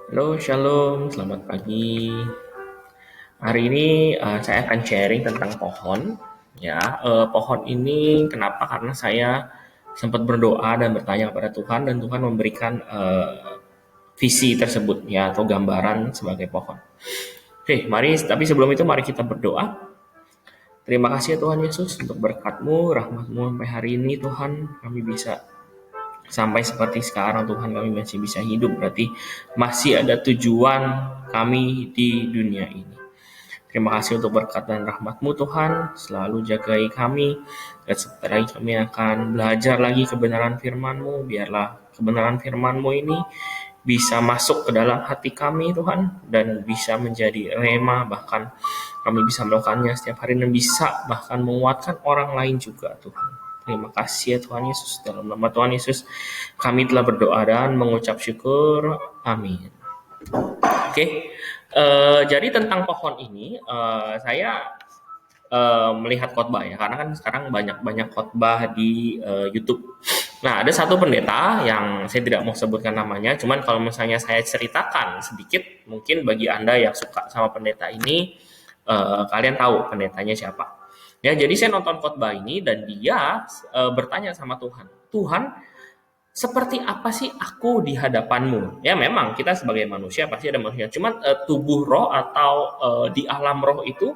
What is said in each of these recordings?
Halo, shalom, selamat pagi. Hari ini saya akan sharing tentang pohon. Ya, pohon ini kenapa? Karena saya sempat berdoa dan bertanya kepada Tuhan dan Tuhan memberikan visi tersebut ya atau gambaran sebagai pohon. Oke, mari. Tapi sebelum itu mari kita berdoa. Terima kasih ya Tuhan Yesus untuk berkat-Mu, rahmat-Mu sampai hari ini Tuhan kami bisa sampai seperti sekarang Tuhan kami masih bisa hidup berarti masih ada tujuan kami di dunia ini. Terima kasih untuk berkat dan rahmat-Mu Tuhan, selalu jagai kami, dan sebentar lagi kami akan belajar lagi kebenaran firman-Mu, biarlah kebenaran firman-Mu ini bisa masuk ke dalam hati kami Tuhan, dan bisa menjadi rema, bahkan kami bisa melakukannya setiap hari, dan bisa bahkan menguatkan orang lain juga Tuhan. Terima kasih ya Tuhan Yesus, dalam nama Tuhan Yesus kami telah berdoa dan mengucap syukur, amin. Oke, jadi tentang pohon ini saya melihat khotbah ya, karena kan sekarang banyak khotbah di YouTube. Nah, ada satu pendeta yang saya tidak mau sebutkan namanya, cuman kalau misalnya saya ceritakan sedikit, mungkin bagi Anda yang suka sama pendeta ini, kalian tahu pendetanya siapa. Ya, jadi saya nonton khotbah ini dan dia bertanya sama Tuhan, Tuhan, seperti apa sih aku di hadapanmu? Ya memang kita sebagai manusia pasti ada manusia. Cuman tubuh roh atau di alam roh itu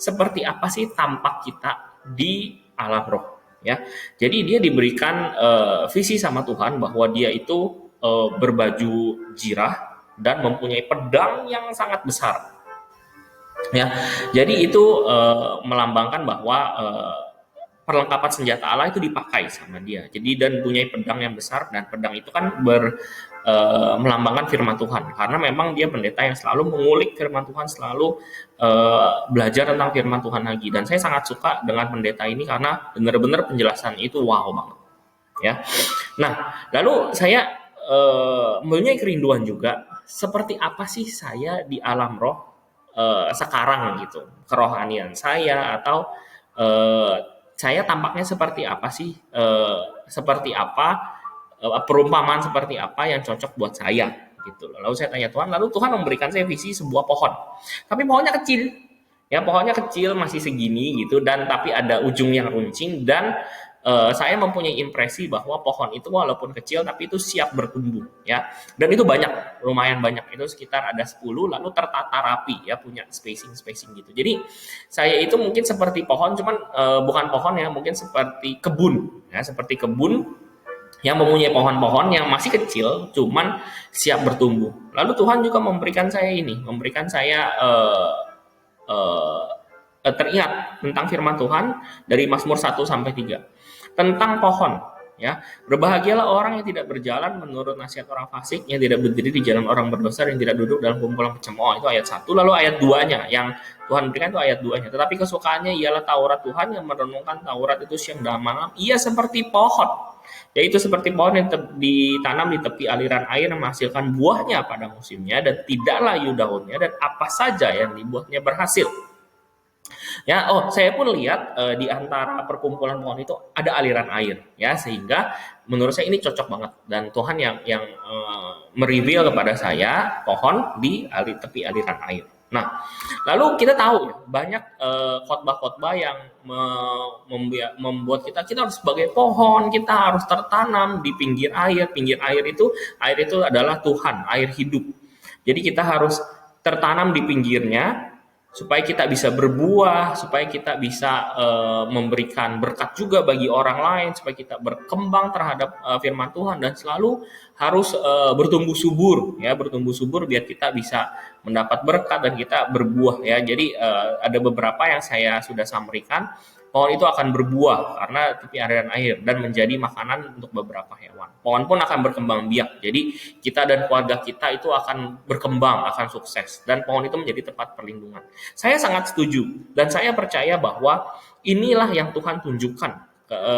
seperti apa sih tampak kita di alam roh? Ya, jadi dia diberikan visi sama Tuhan bahwa dia itu berbaju jirah dan mempunyai pedang yang sangat besar. Ya, jadi itu melambangkan bahwa perlengkapan senjata Allah itu dipakai sama dia. Jadi dan punya pedang yang besar dan pedang itu kan melambangkan firman Tuhan. Karena memang dia pendeta yang selalu mengulik firman Tuhan, selalu belajar tentang firman Tuhan lagi. Dan saya sangat suka dengan pendeta ini karena benar-benar penjelasan itu wow banget. Ya. Nah, lalu saya mempunyai kerinduan juga seperti apa sih saya di alam roh sekarang gitu, kerohanian saya atau eh, saya tampaknya seperti apa sih, seperti apa, perumpamaan seperti apa yang cocok buat saya gitu loh. Lalu saya tanya Tuhan, lalu Tuhan memberikan saya visi sebuah pohon, tapi pohonnya kecil, ya pohonnya kecil masih segini gitu dan tapi ada ujung yang runcing dan saya mempunyai impresi bahwa pohon itu walaupun kecil tapi itu siap bertumbuh ya. Dan itu banyak, lumayan banyak. Itu sekitar ada 10 lalu tertata rapi ya, punya spacing-spacing gitu. Jadi saya itu mungkin seperti pohon cuman bukan pohon ya, mungkin seperti kebun ya, seperti kebun yang mempunyai pohon-pohon yang masih kecil cuman siap bertumbuh. Lalu Tuhan juga memberikan saya ini, memberikan saya eh, teringat tentang firman Tuhan dari Mazmur 1 sampai 3 tentang pohon ya. Berbahagialah orang yang tidak berjalan menurut nasihat orang fasik, yang tidak berdiri di jalan orang berdosa, yang tidak duduk dalam kumpulan pencemooh. Itu ayat 1. Lalu ayat 2-nya yang Tuhan berikan itu ayat 2-nya. Tetapi kesukaannya ialah Taurat Tuhan, yang merenungkan Taurat itu siang dan malam. Ia seperti pohon, yaitu seperti pohon yang ditanam di tepi aliran air, yang menghasilkan buahnya pada musimnya dan tidak layu daunnya, dan apa saja yang dibuatnya berhasil. Ya, oh saya pun lihat di antara perkumpulan pohon itu ada aliran air, ya sehingga menurut saya ini cocok banget dan Tuhan yang mereveal kepada saya pohon di tepi aliran air. Nah, lalu kita tahu ya banyak khotbah-khotbah yang membuat kita harus sebagai pohon, kita harus tertanam di pinggir air. Pinggir air itu adalah Tuhan, air hidup. Jadi kita harus tertanam di pinggirnya supaya kita bisa berbuah, supaya kita bisa memberikan berkat juga bagi orang lain, supaya kita berkembang terhadap firman Tuhan dan selalu harus bertumbuh subur ya, bertumbuh subur biar kita bisa mendapat berkat dan kita berbuah ya. Jadi ada beberapa yang saya sudah sampaikan, pohon itu akan berbuah karena tepi aliran air dan menjadi makanan untuk beberapa hewan. Pohon pun akan berkembang biak. Jadi kita dan keluarga kita itu akan berkembang, akan sukses dan pohon itu menjadi tempat perlindungan. Saya sangat setuju dan saya percaya bahwa inilah yang Tuhan tunjukkan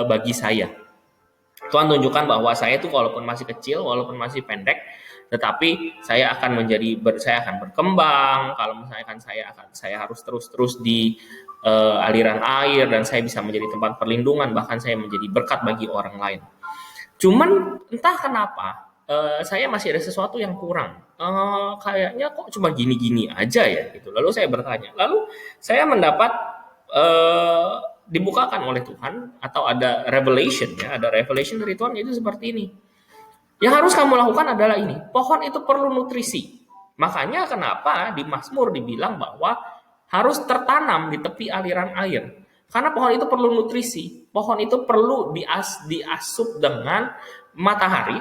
bagi saya. Tuhan tunjukkan bahwa saya itu walaupun masih kecil, walaupun masih pendek, tetapi saya akan berkembang. Kalau misalkan saya harus terus di aliran air dan saya bisa menjadi tempat perlindungan, bahkan saya menjadi berkat bagi orang lain. Cuman entah kenapa saya masih ada sesuatu yang kurang. Kayaknya kok cuma gini-gini aja ya gitu. Lalu saya bertanya, lalu saya mendapat eh, dibukakan oleh Tuhan atau ada revelation ya, ada revelation dari Tuhan itu seperti ini. Yang harus kamu lakukan adalah ini, pohon itu perlu nutrisi. Makanya kenapa di Mazmur dibilang bahwa harus tertanam di tepi aliran air. Karena pohon itu perlu nutrisi, pohon itu perlu diasup dengan matahari,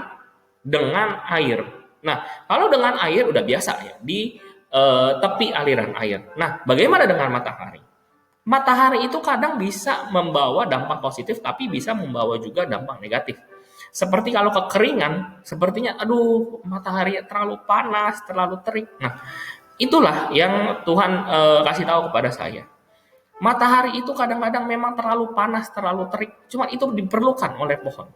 dengan air. Nah, kalau dengan air udah biasa ya, di tepi aliran air. Nah, bagaimana dengan matahari? Matahari itu kadang bisa membawa dampak positif, tapi bisa membawa juga dampak negatif. Seperti kalau kekeringan, sepertinya aduh matahari terlalu panas, terlalu terik. Nah, itulah yang Tuhan kasih tahu kepada saya. Matahari itu kadang-kadang memang terlalu panas, terlalu terik. Cuma itu diperlukan oleh pohon.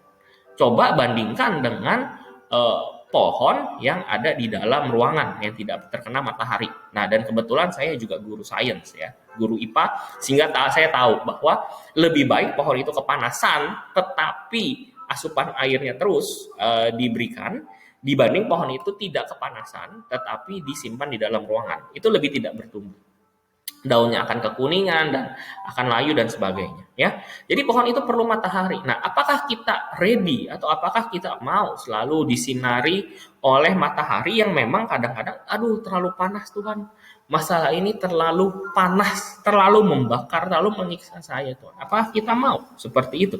Coba bandingkan dengan eh, pohon yang ada di dalam ruangan yang tidak terkena matahari. Nah, dan kebetulan saya juga guru sains ya, guru IPA, sehingga saya tahu bahwa lebih baik pohon itu kepanasan, tetapi asupan airnya terus diberikan dibanding pohon itu tidak kepanasan, tetapi disimpan di dalam ruangan. Itu lebih tidak bertumbuh, daunnya akan kekuningan dan akan layu dan sebagainya ya. Jadi pohon itu perlu matahari. Nah, apakah kita ready atau apakah kita mau selalu disinari oleh matahari yang memang kadang-kadang aduh terlalu panas Tuhan. Masalah ini terlalu panas, terlalu membakar, terlalu menyiksa saya Tuhan. Apakah kita mau seperti itu?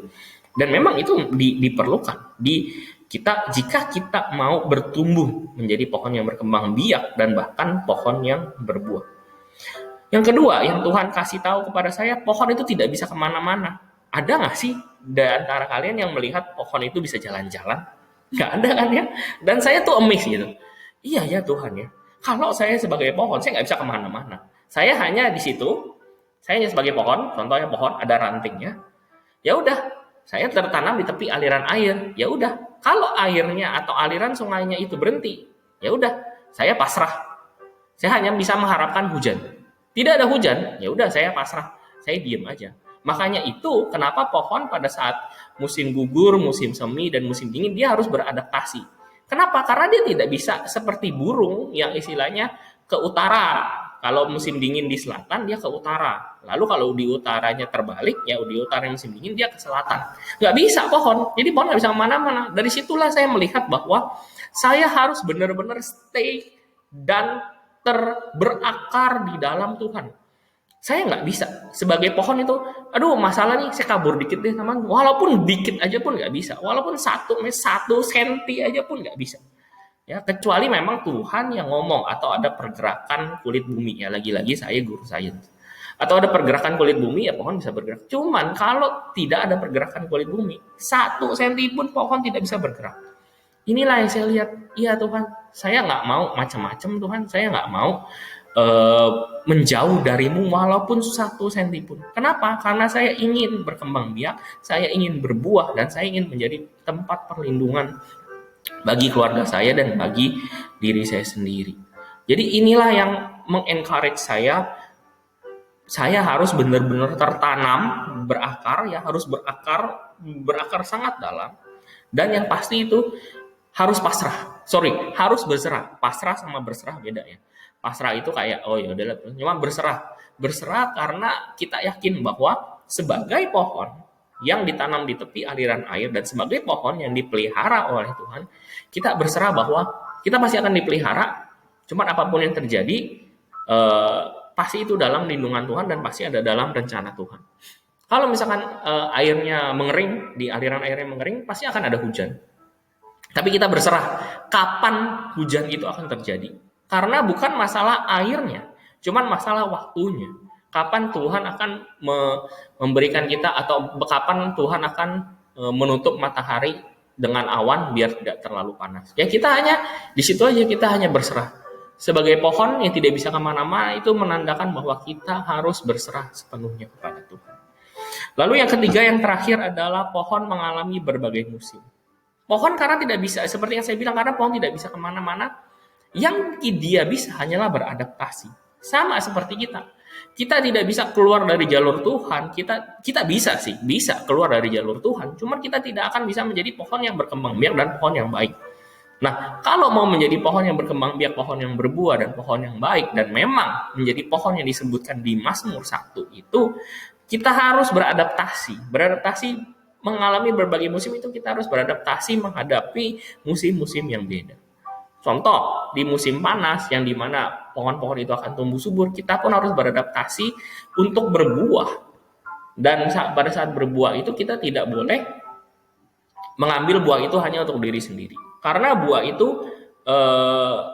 Dan memang itu diperlukan di kita jika kita mau bertumbuh menjadi pohon yang berkembang biak dan bahkan pohon yang berbuah. Yang kedua, yang Tuhan kasih tahu kepada saya, pohon itu tidak bisa kemana-mana. Ada nggak sih di antara kalian yang melihat pohon itu bisa jalan-jalan? Nggak ada kan ya? Dan saya tuh amazed gitu. Iya ya Tuhan ya. Kalau saya sebagai pohon, saya nggak bisa kemana-mana. Saya hanya di situ, saya hanya sebagai pohon, contohnya pohon ada rantingnya. Ya udah, saya tertanam di tepi aliran air. Ya udah, kalau airnya atau aliran sungainya itu berhenti, ya udah, saya pasrah. Saya hanya bisa mengharapkan hujan. Tidak ada hujan, ya udah saya pasrah, saya diem aja. Makanya itu kenapa pohon pada saat musim gugur, musim semi, dan musim dingin dia harus beradaptasi. Kenapa? Karena dia tidak bisa seperti burung yang istilahnya ke utara. Kalau musim dingin di selatan, dia ke utara. Lalu kalau di utaranya terbalik, ya di utara musim dingin dia ke selatan. Nggak bisa pohon. Jadi pohon nggak bisa kemana-mana. Dari situlah saya melihat bahwa saya harus benar-benar stay dan berakar di dalam Tuhan. Saya nggak bisa sebagai pohon itu, aduh masalah nih saya kabur dikit deh teman, walaupun dikit aja pun nggak bisa, walaupun satu senti aja pun nggak bisa. Ya kecuali memang Tuhan yang ngomong atau ada pergerakan kulit bumi ya, lagi-lagi saya guru sains. Atau ada pergerakan kulit bumi ya pohon bisa bergerak. Cuman kalau tidak ada pergerakan kulit bumi, 1 senti pun pohon tidak bisa bergerak. Inilah yang saya lihat, iya Tuhan, saya nggak mau macam-macam Tuhan, saya nggak mau menjauh darimu walaupun 1 senti pun. Kenapa? Karena saya ingin berkembang biak, saya ingin berbuah, dan saya ingin menjadi tempat perlindungan bagi keluarga saya dan bagi diri saya sendiri. Jadi inilah yang mengencourage saya harus benar-benar tertanam, berakar, ya harus berakar sangat dalam. Dan yang pasti itu harus harus berserah. Pasrah sama berserah beda ya. Pasrah itu kayak oh ya udahlah, cuma berserah karena kita yakin bahwa sebagai pohon yang ditanam di tepi aliran air dan sebagai pohon yang dipelihara oleh Tuhan, kita berserah bahwa kita pasti akan dipelihara. Cuma apapun yang terjadi pasti itu dalam lindungan Tuhan dan pasti ada dalam rencana Tuhan. Kalau misalkan airnya mengering, di aliran airnya mengering, pasti akan ada hujan. Tapi kita berserah kapan hujan itu akan terjadi. Karena bukan masalah airnya, cuman masalah waktunya. Kapan Tuhan akan memberikan kita atau kapan Tuhan akan menutup matahari dengan awan biar tidak terlalu panas. Ya kita hanya di situ aja, kita hanya berserah. Sebagai pohon yang tidak bisa kemana-mana itu menandakan bahwa kita harus berserah sepenuhnya kepada Tuhan. Lalu yang ketiga, yang terakhir adalah pohon mengalami berbagai musim. Pohon karena tidak bisa, seperti yang saya bilang, karena pohon tidak bisa kemana-mana, yang dia bisa hanyalah beradaptasi. Sama seperti kita. Kita tidak bisa keluar dari jalur Tuhan, kita bisa keluar dari jalur Tuhan, cuma kita tidak akan bisa menjadi pohon yang berkembang biak dan pohon yang baik. Nah, kalau mau menjadi pohon yang berkembang biak, pohon yang berbuah, dan pohon yang baik, dan memang menjadi pohon yang disebutkan di Mazmur 1 itu, kita harus beradaptasi. Beradaptasi mengalami berbagai musim itu, kita harus beradaptasi menghadapi musim-musim yang beda. Contoh, di musim panas yang dimana pohon-pohon itu akan tumbuh subur, kita pun harus beradaptasi untuk berbuah. Dan pada saat berbuah itu kita tidak boleh mengambil buah itu hanya untuk diri sendiri. Karena buah itu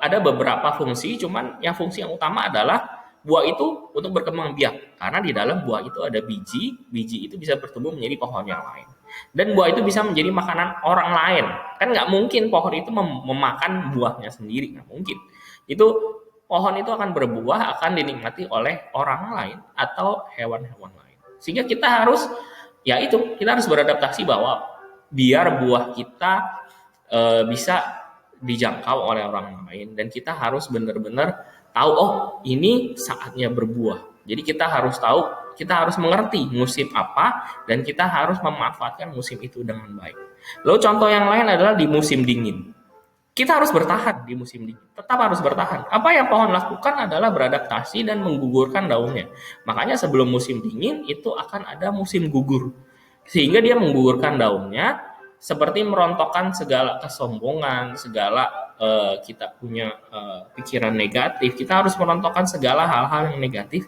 ada beberapa fungsi, cuman yang fungsi yang utama adalah buah itu untuk berkembang biak. Karena di dalam buah itu ada biji, biji itu bisa bertumbuh menjadi pohon yang lain. Dan buah itu bisa menjadi makanan orang lain. Kan nggak mungkin pohon itu memakan buahnya sendiri, nggak mungkin. Itu pohon itu akan berbuah, akan dinikmati oleh orang lain atau hewan-hewan lain. Sehingga kita harus, ya itu, kita harus beradaptasi bahwa biar buah kita bisa dijangkau oleh orang lain, dan kita harus benar-benar tahu, oh ini saatnya berbuah. Jadi kita harus tahu, kita harus mengerti musim apa, dan kita harus memanfaatkan musim itu dengan baik. Lalu contoh yang lain adalah di musim dingin. Kita harus bertahan di musim dingin, tetap harus bertahan. Apa yang pohon lakukan adalah beradaptasi dan menggugurkan daunnya. Makanya sebelum musim dingin itu akan ada musim gugur. Sehingga dia menggugurkan daunnya, seperti merontokkan segala kesombongan, segala kita punya pikiran negatif. Kita harus merontokkan segala hal-hal yang negatif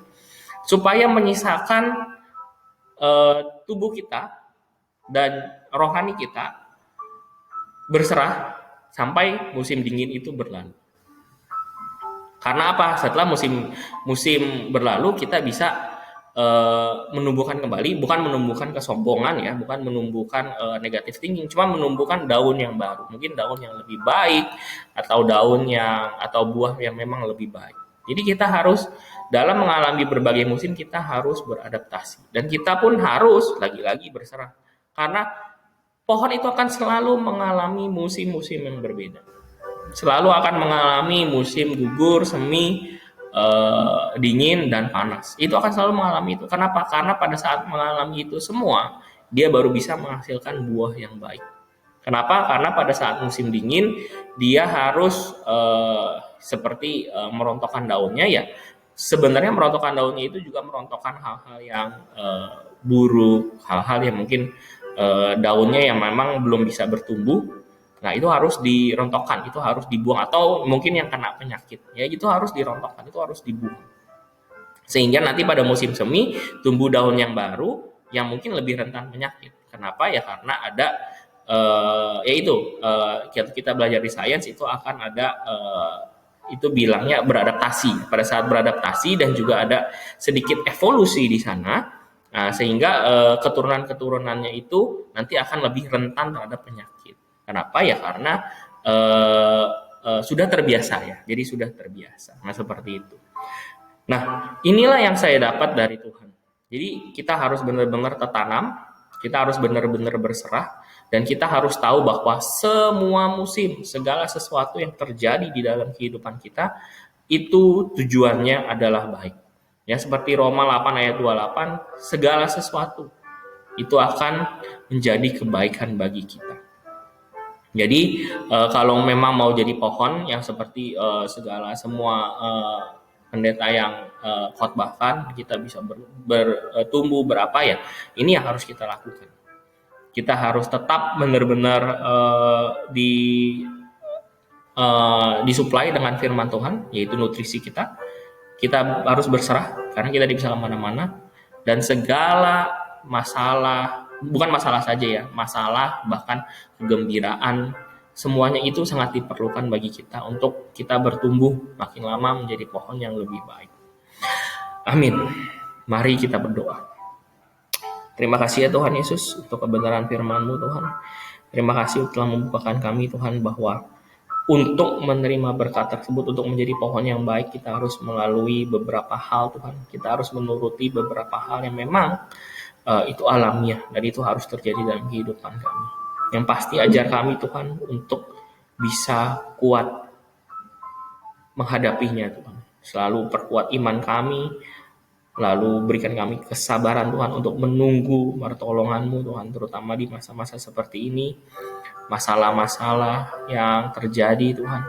supaya menyisakan tubuh kita dan rohani kita berserah sampai musim dingin itu berlalu. Karena apa? Setelah musim berlalu, kita bisa menumbuhkan kembali, bukan menumbuhkan kesombongan ya, bukan menumbuhkan negatif thinking, cuma menumbuhkan daun yang baru, mungkin daun yang lebih baik, atau atau buah yang memang lebih baik. Jadi kita harus, dalam mengalami berbagai musim, kita harus beradaptasi, dan kita pun harus lagi-lagi berserah, karena pohon itu akan selalu mengalami musim-musim yang berbeda, selalu akan mengalami musim gugur, semi, dingin, dan panas. Itu akan selalu mengalami itu. Kenapa? Karena pada saat mengalami itu semua, dia baru bisa menghasilkan buah yang baik. Kenapa? Karena pada saat musim dingin, dia harus seperti merontokkan daunnya ya. Sebenarnya merontokkan daunnya itu juga merontokkan hal-hal yang buruk, hal-hal yang mungkin daunnya yang memang belum bisa bertumbuh. Nah, itu harus dirontokkan, itu harus dibuang, atau mungkin yang kena penyakit, ya itu harus dirontokkan, itu harus dibuang. Sehingga nanti pada musim semi tumbuh daun yang baru yang mungkin lebih rentan penyakit. Kenapa? Ya karena ada kita belajar di sains itu akan ada itu bilangnya beradaptasi. Pada saat beradaptasi dan juga ada sedikit evolusi di sana. Nah, sehingga keturunan-keturunannya itu nanti akan lebih rentan terhadap penyakit. Kenapa? Ya karena sudah terbiasa ya. Jadi sudah terbiasa. Nah, seperti itu. Nah, inilah yang saya dapat dari Tuhan. Jadi kita harus benar-benar tertanam, kita harus benar-benar berserah, dan kita harus tahu bahwa semua musim, segala sesuatu yang terjadi di dalam kehidupan kita, itu tujuannya adalah baik. Ya, seperti Roma 8 ayat 28, segala sesuatu itu akan menjadi kebaikan bagi kita. Jadi kalau memang mau jadi pohon yang seperti semua pendeta yang khotbahkan, kita bisa bertumbuh berapa ya, ini yang harus kita lakukan. Kita harus tetap benar-benar disuplai dengan firman Tuhan, yaitu nutrisi kita. Kita harus berserah karena kita tidak bisa kemana-mana, dan segala masalah, bukan masalah saja ya, masalah bahkan kegembiraan, semuanya itu sangat diperlukan bagi kita untuk kita bertumbuh makin lama menjadi pohon yang lebih baik. Amin. Mari kita berdoa. Terima kasih ya Tuhan Yesus untuk kebenaran firman-Mu Tuhan. Terima kasih telah membukakan kami Tuhan bahwa untuk menerima berkat tersebut, untuk menjadi pohon yang baik, kita harus melalui beberapa hal Tuhan. Kita harus menuruti beberapa hal yang memang itu alamiah, dan itu harus terjadi dalam kehidupan kami. Yang pasti ajar kami Tuhan untuk bisa kuat menghadapinya Tuhan. Selalu perkuat iman kami, lalu berikan kami kesabaran Tuhan untuk menunggu pertolongan-Mu Tuhan, terutama di masa-masa seperti ini. masalah-masalah yang terjadi Tuhan.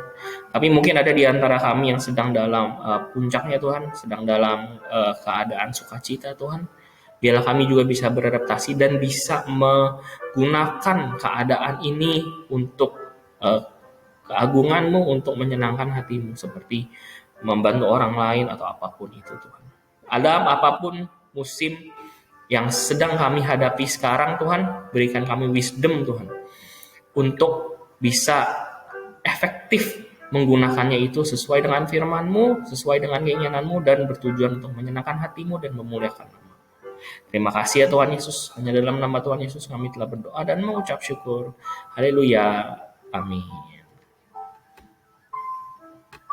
Tapi mungkin ada di antara kami yang sedang dalam puncaknya Tuhan, sedang dalam keadaan sukacita Tuhan. Biarlah kami juga bisa beradaptasi dan bisa menggunakan keadaan ini untuk keagungan-Mu, untuk menyenangkan hati-Mu, seperti membantu orang lain atau apapun itu Tuhan. Ada apapun musim yang sedang kami hadapi sekarang Tuhan, berikan kami wisdom Tuhan, untuk bisa efektif menggunakannya itu sesuai dengan firman-Mu, sesuai dengan keinginan-Mu, dan bertujuan untuk menyenangkan hati-Mu dan memuliakan nama. Terima kasih ya Tuhan Yesus. Hanya dalam nama Tuhan Yesus kami telah berdoa dan mengucap syukur. Haleluya. Amin.